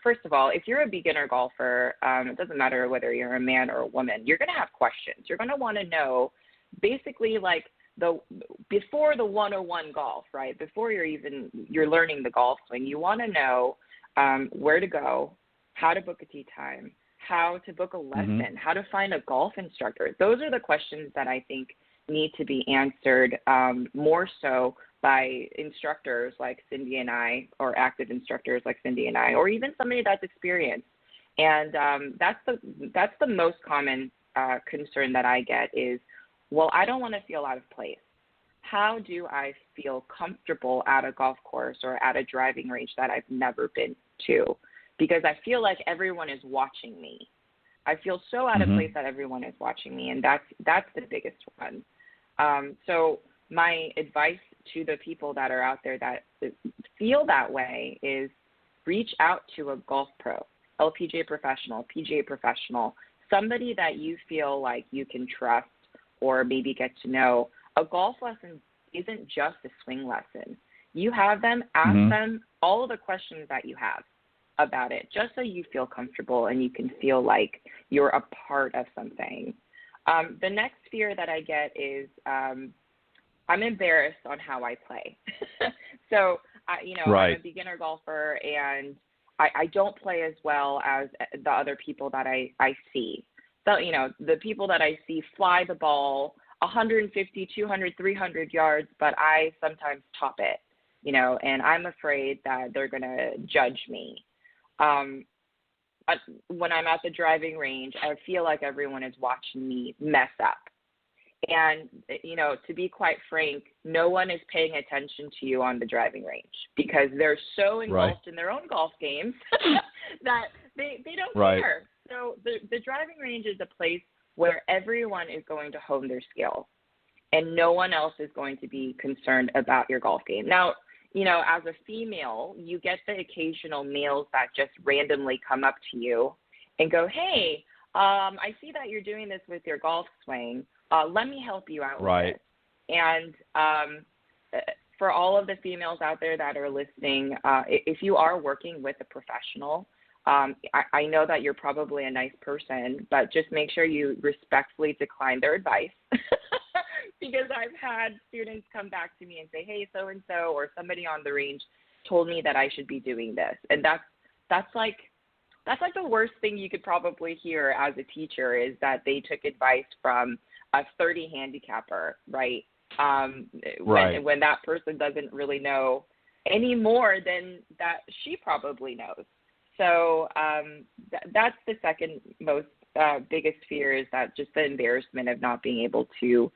first of all, if you're a beginner golfer, it doesn't matter whether you're a man or a woman, you're going to have questions. You're going to want to know basically like before the 101 golf, right? Before you're learning the golf swing, you want to know where to go, how to book a tee time, how to book a lesson, how to find a golf instructor. Those are the questions that I think need to be answered more so by instructors like Cindy and I, or active instructors like Cindy and I, or even somebody that's experienced. And that's the most common concern that I get is, well, I don't want to feel out of place. How do I feel comfortable at a golf course or at a driving range that I've never been to? Because I feel like everyone is watching me. I feel so out of place that everyone is watching me, and that's the biggest one. So my advice to the people that are out there that feel that way is reach out to a golf pro, LPGA professional, PGA professional, somebody that you feel like you can trust or maybe get to know. A golf lesson isn't just a swing lesson. You have them, ask them all of the questions that you have about it, just so you feel comfortable and you can feel like you're a part of something. The next fear that I get is I'm embarrassed on how I play. So, I'm a beginner golfer, and I don't play as well as the other people that I see. So, the people that I see fly the ball 150, 200, 300 yards, but I sometimes top it, and I'm afraid that they're going to judge me. When I'm at the driving range, I feel like everyone is watching me mess up. And, to be quite frank, no one is paying attention to you on the driving range because they're so engulfed in their own golf games that they don't care. So the driving range is a place where everyone is going to hone their skill, and no one else is going to be concerned about your golf game. Now, as a female, you get the occasional males that just randomly come up to you and go, hey, I see that you're doing this with your golf swing. Let me help you out with it. And for all of the females out there that are listening, if you are working with a professional, I know that you're probably a nice person, but just make sure you respectfully decline their advice. Because I've had students come back to me and say, hey, so-and-so, or somebody on the range told me that I should be doing this. And that's like the worst thing you could probably hear as a teacher, is that they took advice from a 30 handicapper, right? When that person doesn't really know any more than that she probably knows. So that's the second most biggest fear, is that just the embarrassment of not being able to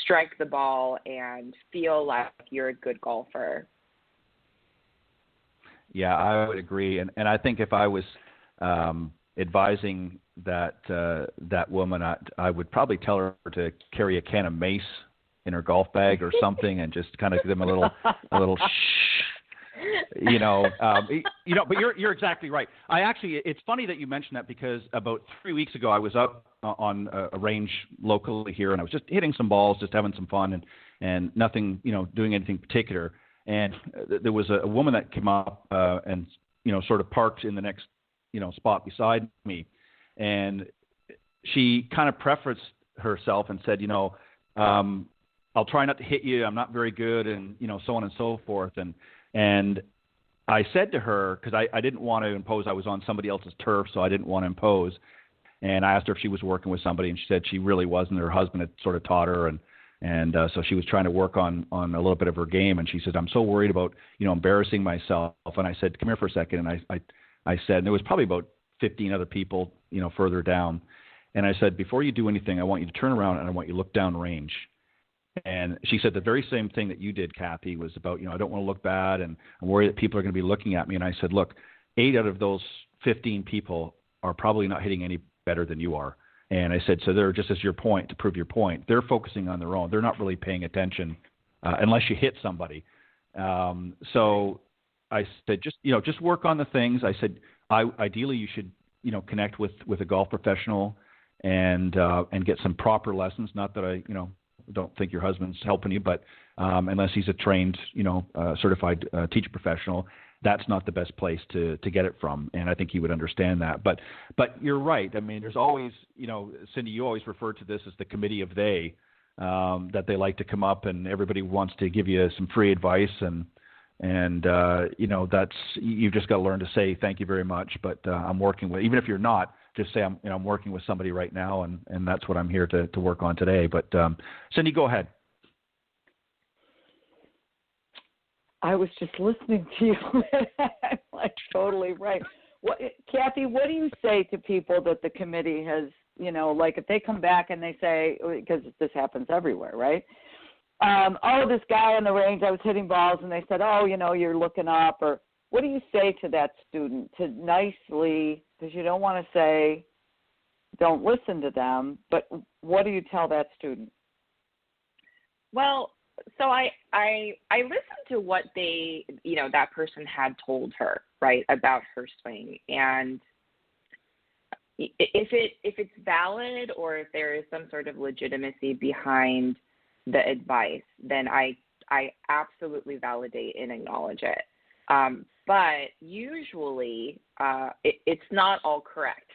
strike the ball and feel like you're a good golfer. Yeah, I would agree. And I think if I was advising that woman, I would probably tell her to carry a can of mace in her golf bag or something, and just kind of give them a little shh. But you're exactly right. It's funny that you mentioned that, because about 3 weeks ago I was up on a range locally here, and I was just hitting some balls, just having some fun, and nothing, doing anything particular. And there was a woman that came up and sort of parked in the next spot beside me, and she kind of prefaced herself and said, I'll try not to hit you. I'm not very good, and so on and so forth. And I said to her, because I didn't want to impose, I was on somebody else's turf, so I didn't want to impose. And I asked her if she was working with somebody, and she said she really wasn't. Her husband had sort of taught her, and so she was trying to work on a little bit of her game. And she said, I'm so worried about, embarrassing myself. And I said, come here for a second. And I said, and there was probably about 15 other people, further down. And I said, before you do anything, I want you to turn around and I want you to look down range. And she said the very same thing that you did, Cathy, was about, I don't want to look bad, and I'm worried that people are going to be looking at me. And I said, look, 8 out of those 15 people are probably not hitting any better than you are. And I said, so they're, just as your point, to prove your point, they're focusing on their own. They're not really paying attention unless you hit somebody. So I said, just work on the things. I said, ideally you should, connect with a golf professional and get some proper lessons. Not that I, don't think your husband's helping you, but unless he's a trained, certified teacher professional, that's not the best place to get it from. And I think he would understand that. But you're right. I mean, there's always, Cindy, you always refer to this as the committee of they, that they like to come up and everybody wants to give you some free advice. And And, that's, you've just got to learn to say thank you very much, but I'm working with, even if you're not, just say I'm working with somebody right now, and that's what I'm here to work on today. But Cindy, go ahead. I was just listening to you. I'm like totally right. Cathy, what do you say to people that the committee has, like if they come back and they say, because this happens everywhere, right? This guy on the range, I was hitting balls, and they said, you're looking up, or what do you say to that student to nicely, because you don't want to say don't listen to them, but what do you tell that student? Well, so I listened to what they, that person had told her, right, about her swing, and if it's valid or if there is some sort of legitimacy behind the advice, then I absolutely validate and acknowledge it. But usually it's not all correct.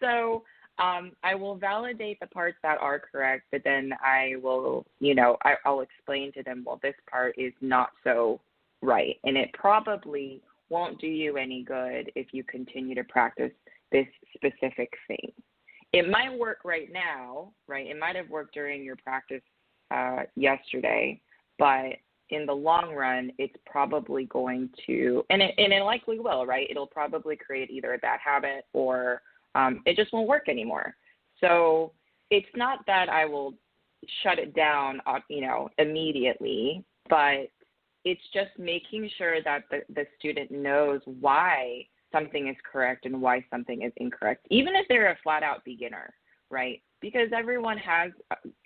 So I will validate the parts that are correct, but then I will, I'll explain to them, well, this part is not so right. And it probably won't do you any good if you continue to practice this specific thing. It might work right now, right? It might have worked during your practice yesterday, but in the long run, it's probably going to, and it likely will, right? It'll probably create either a bad habit or it just won't work anymore. So it's not that I will shut it down, immediately, but it's just making sure that the student knows why something is correct and why something is incorrect, even if they're a flat-out beginner, right? Because everyone has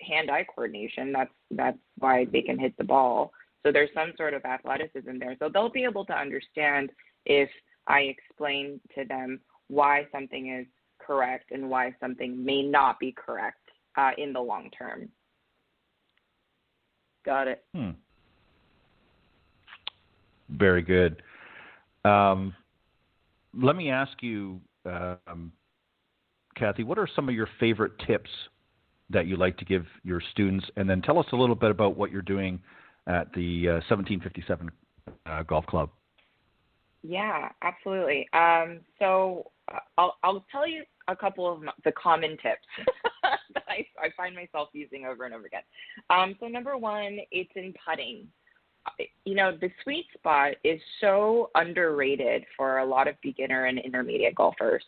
hand-eye coordination. That's why they can hit the ball. So there's some sort of athleticism there. So they'll be able to understand if I explain to them why something is correct and why something may not be correct in the long term. Got it. Very good. Let me ask you, Cathy, what are some of your favorite tips that you like to give your students? And then tell us a little bit about what you're doing at the 1757 Golf Club. Yeah, absolutely. So I'll tell you a couple of the common tips that I find myself using over and over again. So number one, it's in putting. The sweet spot is so underrated for a lot of beginner and intermediate golfers.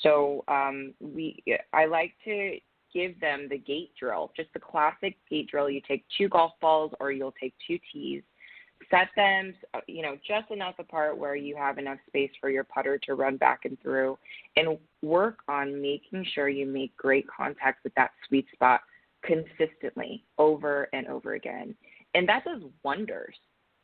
So I like to give them the gate drill, just the classic gate drill. You take 2 golf balls or you'll take 2 tees, set them, just enough apart where you have enough space for your putter to run back and through, and work on making sure you make great contact with that sweet spot consistently over and over again. And that does wonders.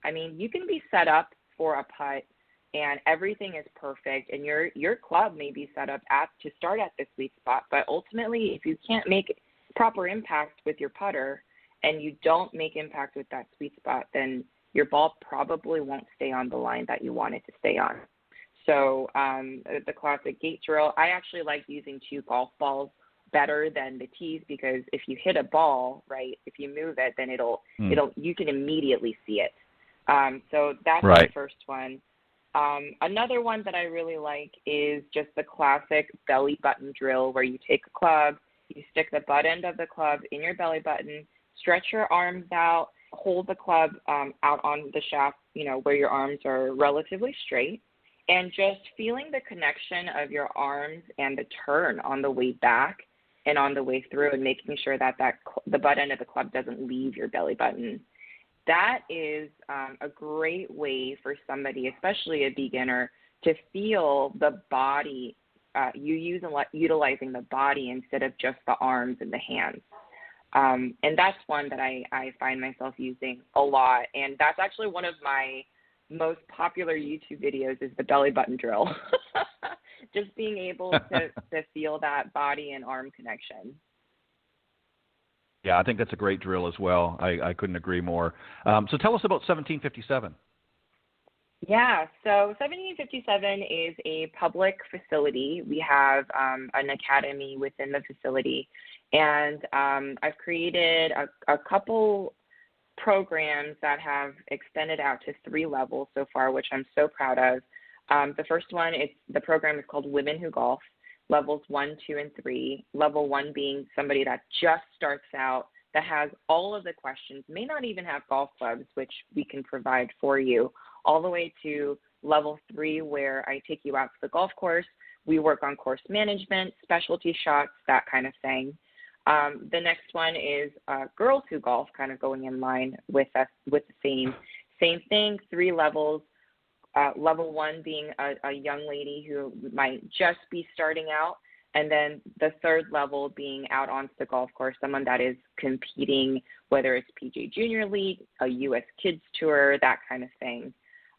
I mean, you can be set up for a putt and everything is perfect, and your club may be set up to start at the sweet spot, but ultimately if you can't make proper impact with your putter and you don't make impact with that sweet spot, then your ball probably won't stay on the line that you want it to stay on. So the classic gate drill, I actually like using 2 golf balls better than the tees, because if you hit a ball, right, if you move it, then you can immediately see it. So that's right. The first one. Another one that I really like is just the classic belly button drill, where you take a club, you stick the butt end of the club in your belly button, stretch your arms out, hold the club out on the shaft, where your arms are relatively straight, and just feeling the connection of your arms and the turn on the way back and on the way through, and making sure that the butt end of the club doesn't leave your belly button. That is a great way for somebody, especially a beginner, to feel the body, utilizing the body instead of just the arms and the hands. And that's one that I find myself using a lot. And that's actually one of my most popular YouTube videos, is the belly button drill. Just being able to feel that body and arm connection. Yeah, I think that's a great drill as well. I couldn't agree more. So tell us about 1757. Yeah, so 1757 is a public facility. We have an academy within the facility, and I've created a couple programs that have extended out to 3 levels so far, which I'm so proud of. The first one, the program is called Women Who Golf, levels 1, 2, and 3. Level 1 being somebody that just starts out, that has all of the questions, may not even have golf clubs, which we can provide for you, all the way to level 3, where I take you out to the golf course. We work on course management, specialty shots, that kind of thing. The next one is Girls Who Golf, kind of going in line with the same thing, 3 levels. Level 1 being a young lady who might just be starting out, and then the 3rd level being out onto the golf course, someone that is competing, whether it's PGA Junior League, a U.S. Kids Tour, that kind of thing.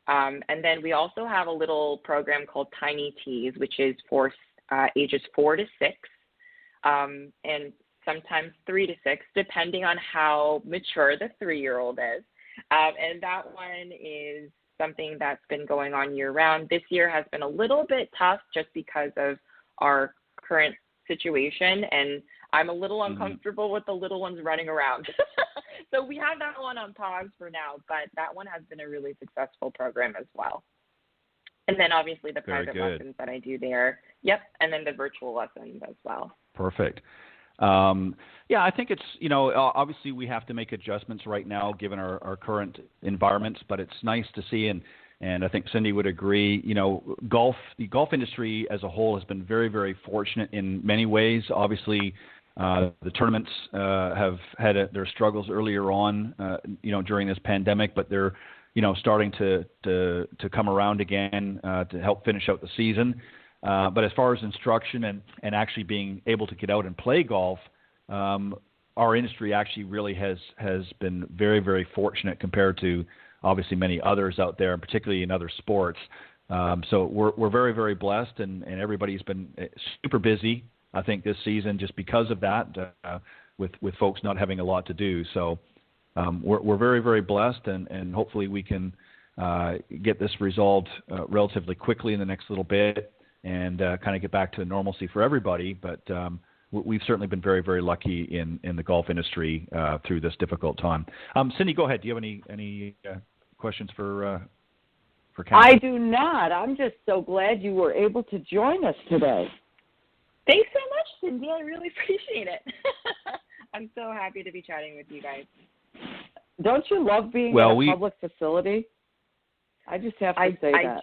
And then we also have a little program called Tiny Tees, which is for ages 4 to 6, and sometimes 3 to 6, depending on how mature the 3-year-old is. And that one is something that's been going on year-round. This year has been a little bit tough just because of our current situation, and I'm a little uncomfortable with the little ones running around. So we have that one on pause for now, but that one has been a really successful program as well. And then obviously the private lessons that I do there. Yep, and then the virtual lessons as well. Perfect. I think it's, obviously we have to make adjustments right now given our current environments, but it's nice to see, and I think Cindy would agree, the golf industry as a whole has been very, very fortunate in many ways. Obviously, the tournaments have had their struggles earlier on, during this pandemic, but they're, starting to come around again to help finish out the season. But as far as instruction and actually being able to get out and play golf, our industry actually really has been very, very fortunate compared to obviously many others out there, and particularly in other sports. So we're very, very blessed, and everybody's been super busy, I think, this season just because of that, with folks not having a lot to do. So we're very, very blessed, and hopefully we can get this resolved relatively quickly in the next little bit, and kind of get back to normalcy for everybody. But we've certainly been very, very lucky in the golf industry through this difficult time. Cindy, go ahead. Do you have any questions for Cathy? I do not. I'm just so glad you were able to join us today. Thanks so much, Cindy. I really appreciate it. I'm so happy to be chatting with you guys. Don't you love being in a public facility? I just have to say that.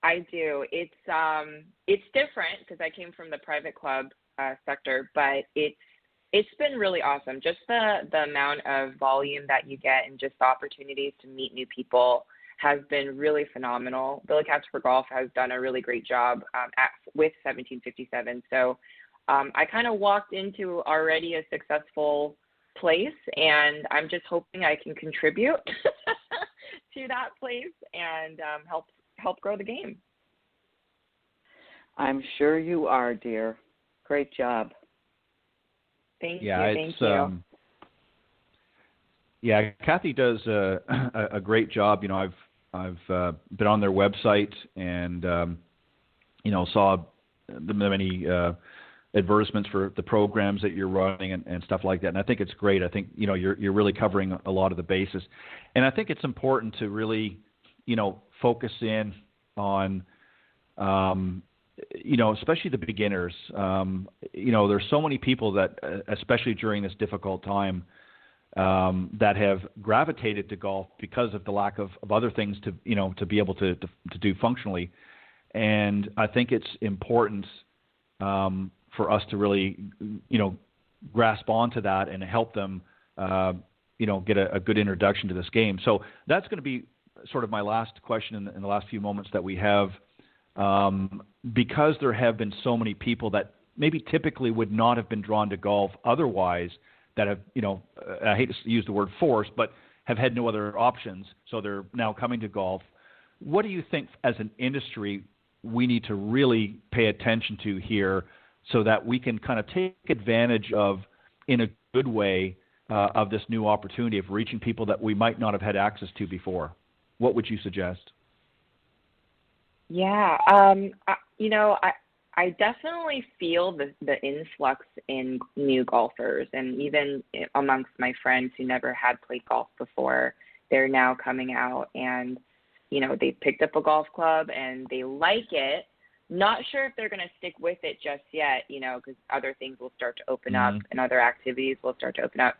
I do. It's different because I came from the private club sector, but it's been really awesome. Just the amount of volume that you get and just the opportunities to meet new people has been really phenomenal. Billy Cats for Golf has done a really great job with 1757. So I kind of walked into already a successful place, and I'm just hoping I can contribute to that place and help grow the game. I'm sure you are, dear. Great job. Thank you. Cathy does a great job. I've been on their website and saw the many advertisements for the programs that you're running and stuff like that. And I think it's great. I think you're really covering a lot of the bases, and I think it's important to really focus in on especially the beginners. There's so many people that, especially during this difficult time, that have gravitated to golf because of the lack of other things to be able to do functionally. And I think it's important for us to really, grasp onto that and help them, get a good introduction to this game. So that's going to be sort of my last question in the last few moments that we have. Because there have been so many people that maybe typically would not have been drawn to golf otherwise, that have, I hate to use the word forced, but have had no other options, so they're now coming to golf. What do you think as an industry we need to really pay attention to here so that we can kind of take advantage of, in a good way, of this new opportunity of reaching people that we might not have had access to before? What would you suggest? Yeah, I I definitely feel the influx in new golfers, and even amongst my friends who never had played golf before, they're now coming out and, they picked up a golf club and they like it. Not sure if they're going to stick with it just yet, because other things will start to open up and other activities will start to open up.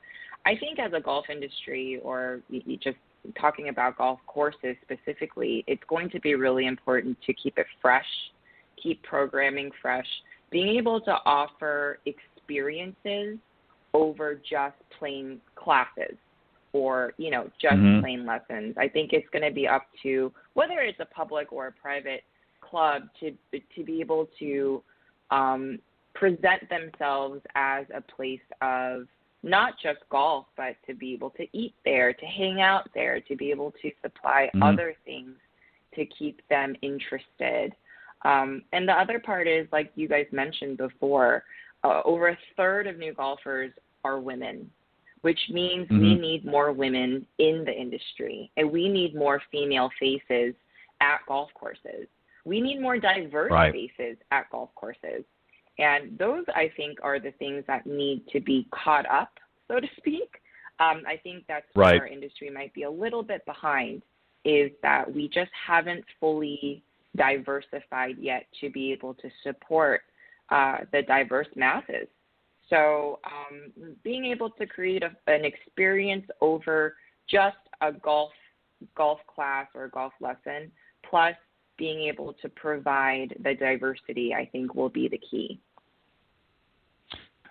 I think as a golf industry, or just talking about golf courses specifically, it's going to be really important to keep it fresh, keep programming fresh, being able to offer experiences over just plain classes or, just plain lessons. I think it's going to be up to whether it's a public or a private club to be able to present themselves as a place of not just golf, but to be able to eat there, to hang out there, to be able to supply other things to keep them interested. And the other part is, like you guys mentioned before, over a third of new golfers are women, which means we need more women in the industry, and we need more female faces at golf courses. We need more diverse faces at golf courses. And those, I think, are the things that need to be caught up, so to speak. I think that's where our industry might be a little bit behind, is that we just haven't fully diversified yet to be able to support the diverse masses. So being able to create an experience over just a golf class or a golf lesson, plus being able to provide the diversity, I think will be the key.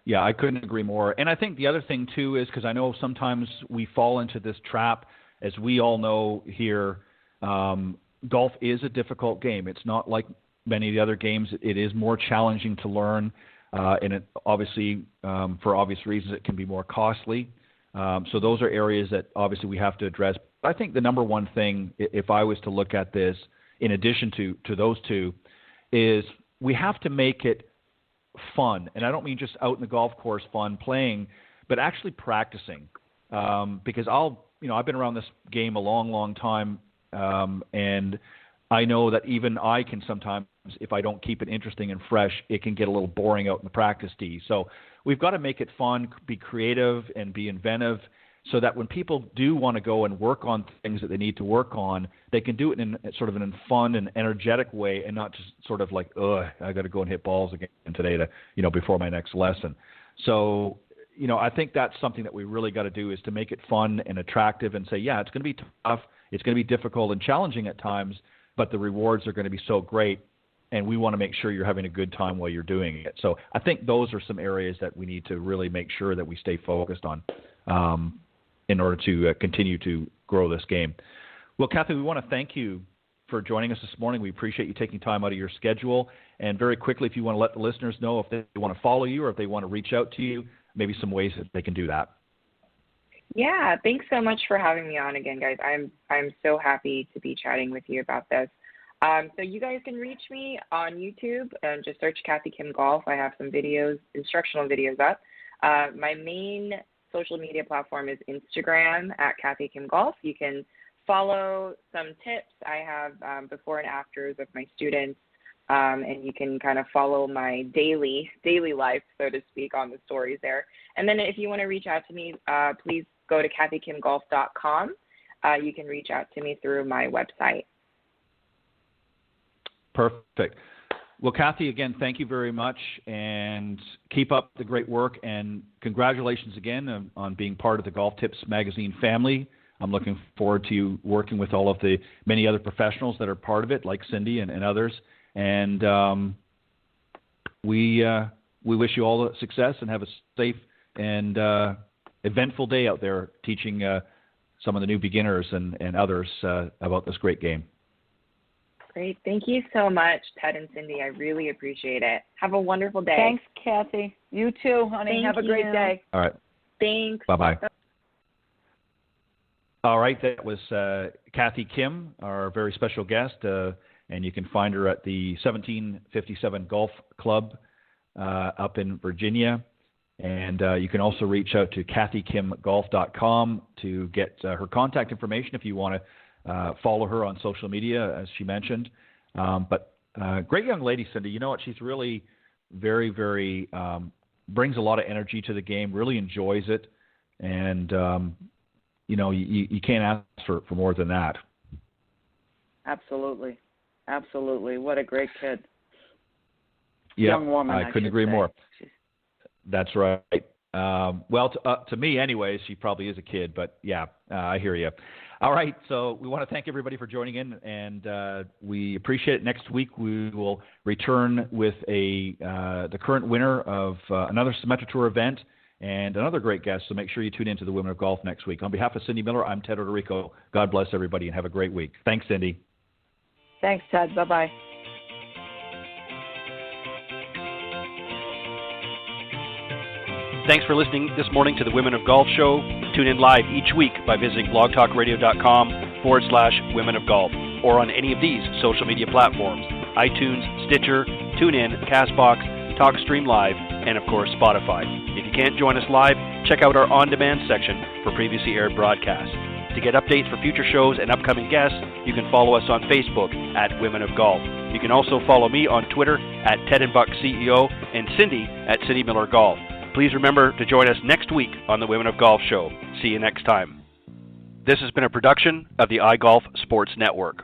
Yeah, I couldn't agree more. And I think the other thing, too, is because I know sometimes we fall into this trap, as we all know here, golf is a difficult game. It's not like many of the other games. It is more challenging to learn, and it obviously, for obvious reasons, it can be more costly. So those are areas that obviously we have to address. But I think the number one thing, if I was to look at this, in addition to those two, is we have to make it fun. And I don't mean just out in the golf course fun playing, but actually practicing. Because I've been around this game a long, long time, and I know that even I can sometimes, if I don't keep it interesting and fresh, it can get a little boring out in the practice tee. So we've got to make it fun, be creative, and be inventive, so that when people do want to go and work on things that they need to work on, they can do it in sort of a fun and energetic way, and not just sort of like, I got to go and hit balls again today to, before my next lesson. So, I think that's something that we really got to do, is to make it fun and attractive and say, yeah, it's going to be tough, it's going to be difficult and challenging at times, but the rewards are going to be so great, and we want to make sure you're having a good time while you're doing it. So I think those are some areas that we need to really make sure that we stay focused on in order to continue to grow this game. Well, Cathy, we want to thank you for joining us this morning. We appreciate you taking time out of your schedule. And very quickly, if you want to let the listeners know if they want to follow you or if they want to reach out to you, maybe some ways that they can do that. Yeah, thanks so much for having me on again, guys. I'm so happy to be chatting with you about this. So you guys can reach me on YouTube and just search Cathy Kim Golf. I have some videos, instructional videos up. My main social media platform is Instagram at Cathy Kim Golf. You can follow some tips. I have before and afters of my students, and you can kind of follow my daily life, so to speak, on the stories there. And then if you want to reach out to me, please go to cathykimgolf.com. You can reach out to me through my website. Perfect. Well, Cathy, again, thank you very much, and keep up the great work, and congratulations again on being part of the Golf Tips Magazine family. I'm looking forward to you working with all of the many other professionals that are part of it, like Cindy and others. And we wish you all the success and have a safe and eventful day out there teaching some of the new beginners and others about this great game. Great. Thank you so much, Ted and Cindy. I really appreciate it. Have a wonderful day. Thanks, Cathy. You too, honey. Have a great day. All right. Thanks. Bye-bye. All right. That was Cathy Kim, our very special guest, and you can find her at the 1757 Golf Club up in Virginia. And you can also reach out to cathykimgolf.com to get her contact information if you want to follow her on social media, as she mentioned. But Great young lady, Cindy. You know what? She's really very, very brings a lot of energy to the game. Really enjoys it, and you can't ask for more than that. Absolutely. What a great kid. Yeah, young woman. I couldn't agree more. That's right. To me, anyways, she probably is a kid, but yeah, I hear you. All right, so we want to thank everybody for joining in, and we appreciate it. Next week, we will return with the current winner of another Symetra Tour event and another great guest, so make sure you tune in to the Women of Golf next week. On behalf of Cindy Miller, I'm Ted Odorico. God bless everybody, and have a great week. Thanks, Cindy. Thanks, Ted. Bye-bye. Thanks for listening this morning to the Women of Golf Show. Tune in live each week by visiting blogtalkradio.com/Women of Golf or on any of these social media platforms: iTunes, Stitcher, TuneIn, CastBox, TalkStream Live, and of course Spotify. If you can't join us live, check out our on-demand section for previously aired broadcasts. To get updates for future shows and upcoming guests, you can follow us on Facebook at Women of Golf. You can also follow me on Twitter at TedandBuckCEO and Cindy at Cindy Miller Golf. Please remember to join us next week on the Women of Golf Show. See you next time. This has been a production of the iGolf Sports Network.